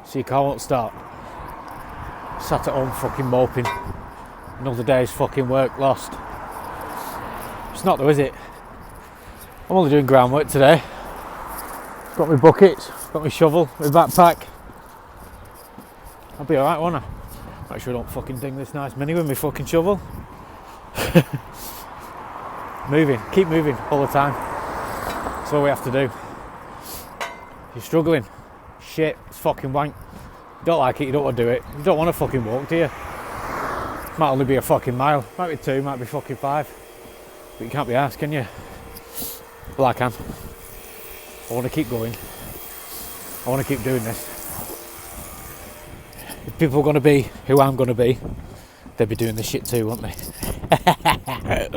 so your car won't start. Sat at home fucking moping. Another day's fucking work lost. It's not though, is it? I'm only doing groundwork today. Got my buckets, got my shovel, my backpack. I'll be alright, won't I? Make sure I don't fucking ding this nice mini with my fucking shovel. Moving, keep moving all the time. That's all we have to do. You're struggling. Shit, it's fucking wank. You don't like it, you don't want to do it. You don't want to fucking walk, do you? Might only be a fucking mile. Might be 2, might be fucking 5. But you can't be arsed, can you? Well, I can. I want to keep going. I want to keep doing this. If people are going to be who I'm going to be, they'll be doing this shit too, won't they?